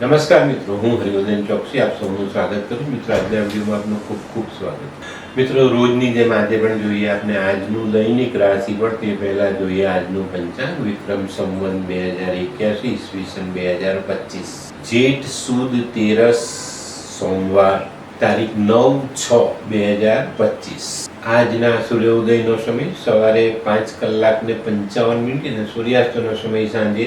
નમસ્કાર મિત્રો, હું હરિવર્ધન ચોકસી આપ સૌનું સ્વાગત કરું મિત્રો. આજના વિડીયોમાં આપનું ખૂબ ખૂબ સ્વાગત. મિત્રો, રોજની જેમ આજે પણ જોઈએ આપણે આજનું દૈનિક રાશિફળ. તે પહેલા જોઈએ આજનું પંચાંગ. વિક્રમ સંવત 2081 ઈસવીસન 2025, જેઠ સુદ તેરસ સોમવાર, તારીખ 9/6/2025. આજના સૂર્યોદયનો સમય સવારે 5:55 અને સૂર્યાસ્તનો સમય સાંજે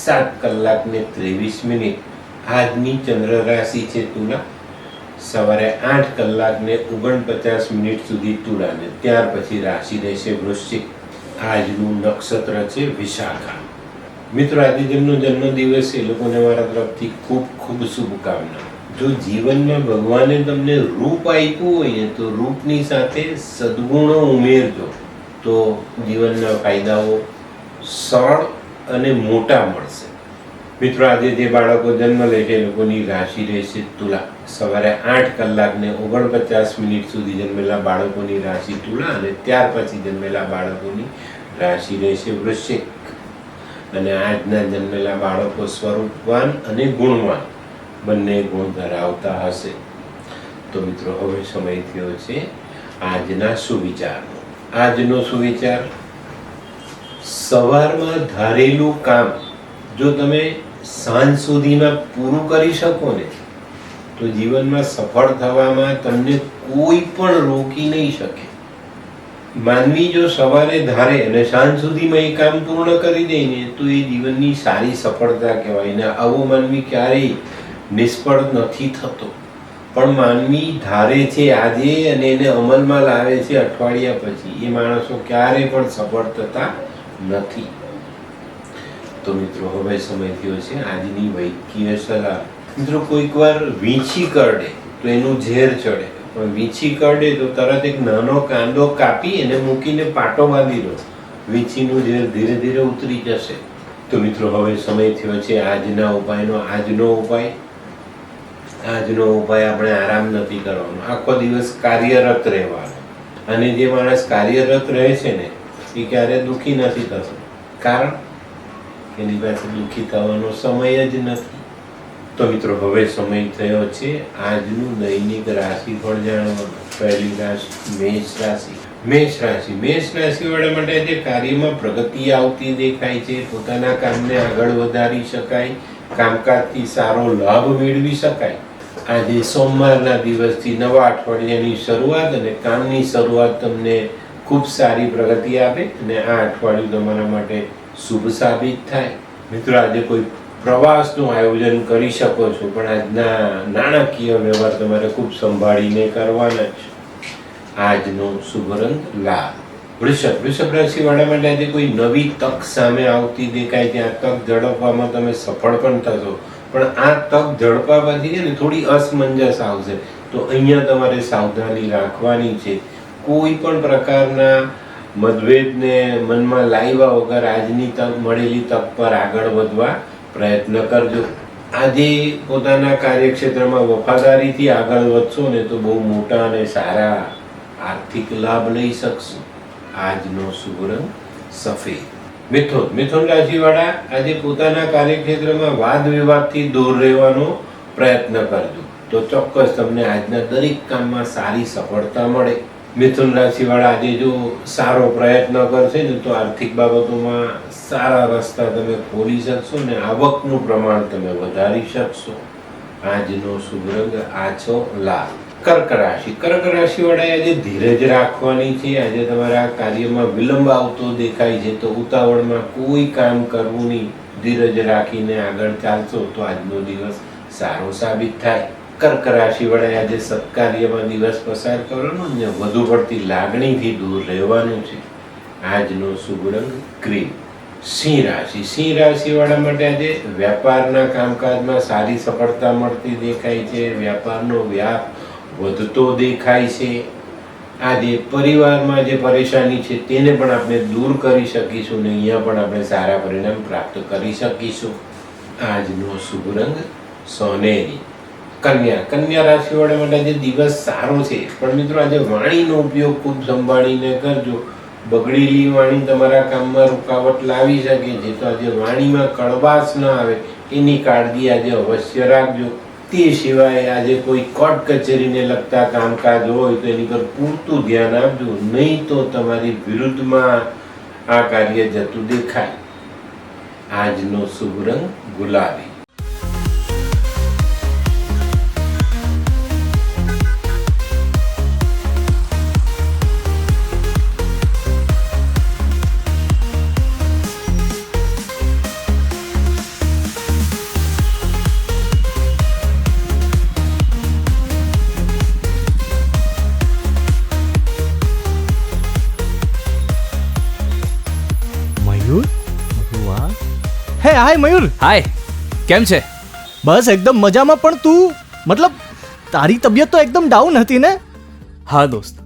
7:23. આજની ચંદ્ર રાશિ છે તુલા. સવારે 8:49 સુધી તુલા ને ત્યાર પછી રાશિ રહેશે વૃશ્ચિક. આજનું નક્ષત્ર છે વિશાખા. મિત્રો, આજે જેમનો જન્મદિવસ છે એ લોકોને મારા તરફથી ખૂબ ખૂબ શુભકામના. જો જીવનમાં ભગવાને તમને રૂપ આપ્યું હોય ને તો રૂપની સાથે સદગુણો ઉમેરજો તો જીવનના ફાયદાઓ સરળ અને મોટા મળશે. મિત્રો, આજે જે બાળકો જન્મ લે છે એ લોકોની રાશિ રહેશે તુલા. સવારે 8:49 સુધી જન્મેલા બાળકોની રાશિ તુલા અને ત્યાર પછી જન્મેલા બાળકોની રાશિ રહેશે વૃશ્ચિક. અને આજના જન્મેલા બાળકો સ્વરૂપવાન અને ગુણવાન બંને ગુણ ધરાવતા હશે. તો મિત્રો, હવે સમય થયો છે આજના સુવિચારનો. આજનો સુવિચાર: સવારમાં ધારેલું કામ જો તમે સાંજ સુધીમાં પૂરું કરી શકો ને તો જીવનમાં સફળ થવામાં તમને કોઈ પણ રોકી નહીં શકે. માનવી જો સવારે ધારે અને સાંજ સુધીમાં એ કામ પૂર્ણ કરી દે ને તો એ જીવનની સારી સફળતા કહેવાય. ને આવો માનવી ક્યારેય નિષ્ફળ નથી થતો. પણ માનવી ધારે છે આજે અને એને અમલમાં લાવે છે અઠવાડિયા પછી, એ માણસો ક્યારેય પણ સફળ થતા નથી. તો મિત્રો, હવે સમય થયો છે આજની વૈદ્યકીય સલાહ. મિત્રો, કોઈક વાર વીંછી કરડે તો એનું ઝેર ચડે, પણ વીંછી કરડે તો તરત એક નાનો કાંદો કાપી એને મૂકીને પાટો બાંધી દો, વીંછીનું ઝેર ધીરે ધીરે ઉતરી જશે. તો મિત્રો, હવે સમય થયો છે આજના ઉપાયનો. આજનો ઉપાય આપણે આરામ નથી કરવાનો, આખો દિવસ કાર્યરત રહેવાનો. અને જે માણસ કાર્યરત રહે છે ને એ ક્યારે દુઃખી નથી થતો, કારણ એની પાસે દુઃખી થવાનો સમય જ નથી. તો મિત્રો, હવે સમય થયો છે આજનું દૈનિક રાશિફળ જાણવાનો. પહેલી રાશિ મેષ રાશિ. મેષ રાશિ વાળા માટે આજે કાર્યમાં પ્રગતિ આવતી દેખાય છે. પોતાના કામને આગળ વધારી શકાય, કામકાજથી સારો લાભ મેળવી શકાય. આજે સોમવારના દિવસથી નવા અઠવાડિયાની શરૂઆત અને કામની શરૂઆત તમને ખૂબ સારી પ્રગતિ આપે અને આ અઠવાડિયું તમારા માટે શુભ સાબિત થાય. મિત્રો, આજે કોઈ પ્રવાસનું આયોજન કરી શકો છો, પણ આજના નાણાકીય વ્યવહાર તમારે ખૂબ સંભાળીને કરવાના છે. આજનો શુભ રંગ લાલ. વૃષભ રાશિ વાળા માટે આજે કોઈ નવી તક સામે આવતી દેખાય છે. આ તક ઝડપવામાં તમે સફળ પણ થશો, પણ આ તક ઝડપાવાથી છે ને થોડી અસમંજસ આવશે, તો અહીંયા તમારે સાવધાની રાખવાની છે. કોઈ પણ પ્રકારના મતભેદને મનમાં લાવ્યા વગર આજની તક, મળેલી તક પર આગળ વધવા પ્રયત્ન કરજો. આજે પોતાના કાર્યક્ષેત્રમાં વફાદારીથી આગળ વધશો ને તો બહુ મોટા અને સારા આર્થિક લાભ લઈ શકશો. આજનો શુભ રંગ સફેદ. મિથુન રાશિવાળા આજે પોતાના કાર્યક્ષેત્રમાં વાદ વિવાદથી દૂર રહેવાનો પ્રયત્ન કરજો, તો ચોક્કસ તમને આજના દરેક કામમાં સારી સફળતા મળે. મિથુન રાશિવાળા આજે જો સારો પ્રયત્ન કરશે ને તો આર્થિક બાબતોમાં સારા રસ્તા તમે ખોલી શકશો ને આવકનું પ્રમાણ તમે વધારી શકશો. આજનો શુભ રંગ આછો લાલ. કર્ક રાશિવાળાએ આજે ધીરજ રાખવાની છે. આજે તમારા કાર્યમાં વિલંબ આવતો દેખાય છે, તો ઉતાવળમાં કોઈ કામ કરવું નહીં. ધીરજ રાખીને આગળ ચાલશો તો આજનો દિવસ સારો સાબિત થાય. કર્ક રાશિવાળાએ આજે સત્કાર્યમાં દિવસ પસાર કરવાનો અને વધુ પડતી લાગણીથી દૂર રહેવાનું છે. આજનો શુભ રંગ ક્રીમ. સિંહ રાશિવાળા માટે આજે વેપારના કામકાજમાં સારી સફળતા મળતી દેખાય છે. વ્યાપારનો વ્યાપ વધતો દેખાય છે. આજે પરિવારમાં જે પરેશાની છે તેને પણ આપણે દૂર કરી શકીશું ને અહીંયા પણ આપણે સારા પરિણામ પ્રાપ્ત કરી શકીશું. આજનો શુભ રંગ સોનેરી. કન્યા રાશિવાળા માટે આજે દિવસ સારો છે, પણ મિત્રો આજે વાણીનો ઉપયોગ ખૂબ સંભાળીને કરજો. બગડેલી વાણી તમારા કામમાં રૂકાવટ લાવી શકે છે, તો આજે વાણીમાં કડવાશ ન આવે એની કાળજી આજે અવશ્ય રાખજો. તે સિવાય આજે કોઈ કોર્ટ કચેરીને લગતા કામકાજ હોય તો એની પર પૂરતું ધ્યાન આપજો, નહીં તો તમારી વિરુદ્ધમાં આ કાર્ય જતું દેખાય. આજનો શુભ રંગ ગુલાબી. હે હાય મયુર. હાય, કેમ છે? બસ એકદમ મજામાં. પણ તું મતલબ તારી તબિયત તો એકદમ ડાઉન હતી ને? હા દોસ્ત,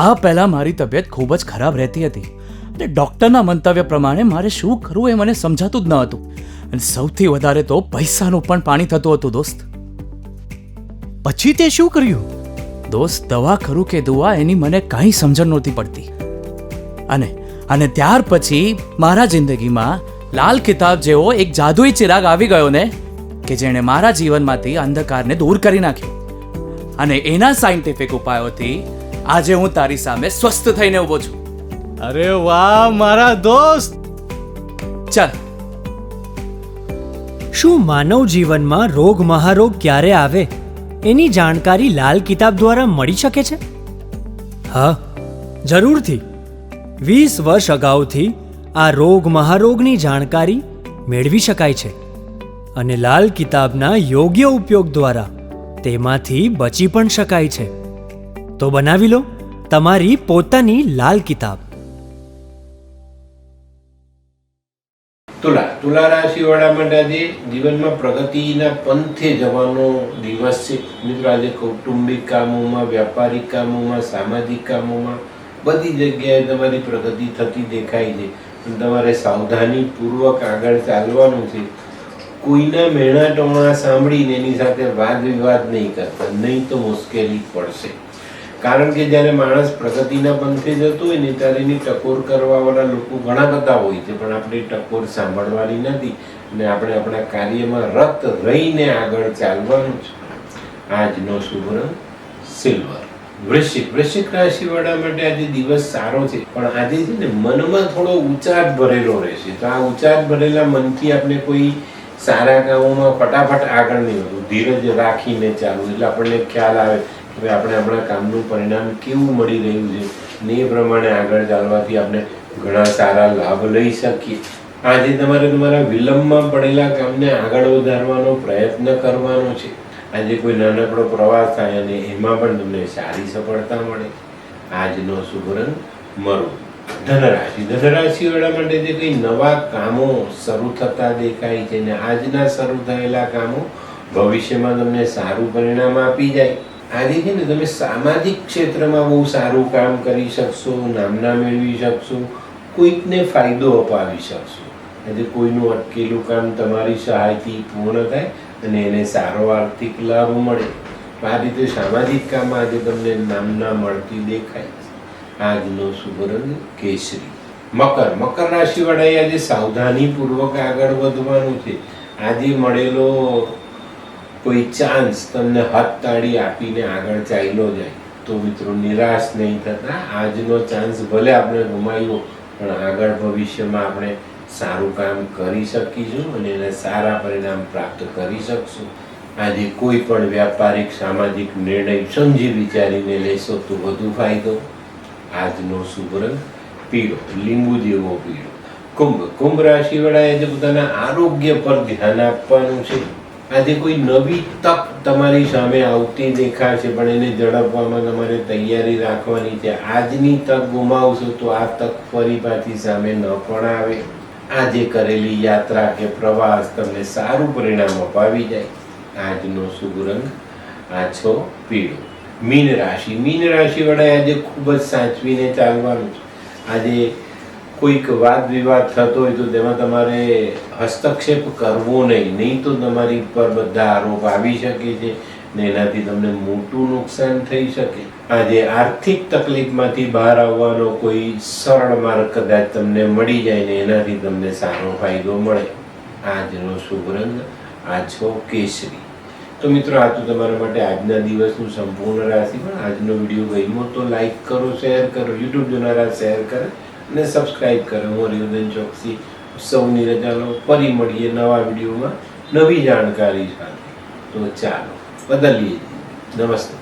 આ પહેલાં મારી તબિયત ખૂબ જ ખરાબ રહેતી હતી અને ડૉક્ટરના મંતવ્ય પ્રમાણે મારે શું કરવું એ મને સમજાતું જ ન હતું. અને સૌથી વધારે તો પૈસાનું પણ પાણી થતું હતું દોસ્ત. પછી તે શું કર્યું? દોસ્ત, દવા કરું કે દુઆ એની મને કાંઈ સમજણ નહોતી પડતી. અને ત્યાર પછી મારા જિંદગીમાં લાલ કિતાબ જેવો એક જાદુઈ ચિરાગ આવી ગયો ને, કે જેણે મારા જીવનમાંથી અંધકારને દૂર કરી નાખ્યો. અને એના સાયન્ટિફિક ઉપાયોથી આજે હું તારી સામે સ્વસ્થ થઈને ઊભો છું. અરે વાહ મારા દોસ્ત. ચાલ. શું માનવ જીવનમાં રોગ મહારોગ ક્યારે આવે એની જાણકારી લાલ કિતાબ દ્વારા મળી શકે છે? હા, જરૂરથી. 20 વર્ષ અગાઉથી આ રોગ મહારોગની જાણકારી મેળવી શકાય છે અને લાલ કિતાબના યોગ્ય ઉપયોગ દ્વારા તેમાંથી બચી પણ શકાય છે. તો બનાવી લો તમારી પોતાની લાલ કિતાબ. તુલા રાશિવાળા માટે આજે જીવનમાં પ્રગતિના પંથે જવાનો દિવસ છે. મિત્રો, આજે કૌટુંબિક કામોમાં, વ્યાપારિક કામોમાં, સામાજિક કામોમાં બધી જગ્યાએ તમારી પ્રગતિ થતી દેખાય છે. પણ તમારે સાવધાનીપૂર્વક આગળ ચાલવાનું છે. કોઈના મેણા ટોણા સાંભળીને એની સાથે વાદ વિવાદ નહીં કરતા, નહીં તો મુશ્કેલી પડશે. કારણ કે જ્યારે માણસ પ્રગતિના પંથે જતો હોય ને ત્યારે એની ટકોર કરવાવાળા લોકો ઘણા બધા હોય છે, પણ આપણી ટકોર સાંભળવાની નથી અને આપણે આપણા કાર્યમાં રત રહીને આગળ ચાલવાનું છે. આજનો શુભ રંગ સિલ્વર. વૃશ્ચિક રાશિવાળા માટે આજે દિવસ સારો છે, પણ આજે છે ને મનમાં થોડો ઉચાટ ભરેલો રહેશે. તો આ ઉચાટ ભરેલા મનથી આપણે કોઈ સારા કામોમાં ફટાફટ આગળ નહીં વધવું, ધીરજ રાખીને ચાલવું. એટલે આપણને ખ્યાલ આવે કે આપણે આપણા કામનું પરિણામ કેવું મળી રહ્યું છે ને એ પ્રમાણે આગળ ચાલવાથી આપણે ઘણા સારા લાભ લઈ શકીએ. આજે તમારે તમારા વિલંબમાં પડેલા કામને આગળ વધારવાનો પ્રયત્ન કરવાનો છે. આજે કોઈ નાનકડો પ્રવાસ થાય અને એમાં પણ તમને સારી સફળતા મળે. આજનો શુભ રંગ મરૂન. ધનરાશિવાળા માટે જે કંઈ નવા કામો શરૂ થતા દેખાય છે ને આજના શરૂ થયેલા કામો ભવિષ્યમાં તમને સારું પરિણામ આપી જાય. આજે છે ને તમે સામાજિક ક્ષેત્રમાં બહુ સારું કામ કરી શકશો, નામના મેળવી શકશો, કોઈકને ફાયદો અપાવી શકશો. આજે કોઈનું અટકેલું કામ તમારી સહાયથી પૂર્ણ થાય અને એને સારો આર્થિક લાભ મળે. આ રીતે સામાજિક કામમાં આજે તમને નામના મળતી દેખાય. આજનો શુભ રંગ કેસરી. મકર રાશિવાળાએ આજે સાવધાનીપૂર્વક આગળ વધવાનું છે. આજે મળેલો કોઈ ચાન્સ તમને હાથ તાળી આપીને આગળ ચાલ્યો જાય તો મિત્રો નિરાશ નહીં થતા. આજનો ચાન્સ ભલે આપણે ગુમાવ્યો પણ આગળ ભવિષ્યમાં આપણે સારું કામ કરી શકીશું અને એને સારા પરિણામ પ્રાપ્ત કરી શકશું. આજે કોઈ પણ વ્યાપારિક સામાજિક નિર્ણય સમજી વિચારીને લેશો તો વધુ ફાયદો. આજનો શુભ રંગ પીળો, લીંબુ જેવો પીળો. કુંભ રાશિવાળાએ આજે પોતાના આરોગ્ય પર ધ્યાન આપવાનું છે. આજે કોઈ નવી તક તમારી સામે આવતી દેખાશે પણ એને ઝડપવામાં તમારે તૈયારી રાખવાની છે. આજની તક ગુમાવશો તો આ તક ફરી પાછી સામે ન પણ આવે. આજે કરેલી યાત્રા કે પ્રવાસ તમને સારું પરિણામ અપાવી જાય. આજનો શુભ રંગ આછો પીળો. મીન રાશિવાળાએ આજે ખૂબ જ સાચવીને ચાલવાનું છે. આજે કોઈક વાદ વિવાદ થતો હોય તો તેમાં તમારે હસ્તક્ષેપ કરવો નહીં તો તમારી પર બધા આરોપ આવી શકે છે ને એનાથી તમને મોટું નુકસાન થઈ શકે. આજે આર્થિક તકલીફમાંથી બહાર આવવાનો કોઈ સરળ માર્ગ કદાચ તમને મળી જાય ને એનાથી તમને સારો ફાયદો મળે. આજનો શુભ રંગ આ છો કેસરી. તો મિત્રો, આ તો તમારા માટે આજના દિવસનું સંપૂર્ણ રાશિફળ. આજનો વિડીયો ગમ્યો તો લાઈક કરો, શેર કરો, યુટ્યુબ જોનારા શેર કરે અને સબસ્ક્રાઈબ કરો. હું હરિવર્ધન ચોકસી સૌની રજા લો. ફરી મળીએ નવા વિડીયોમાં નવી જાણકારી સાથે. તો ચાલો બદલીએ. નમસ્તે.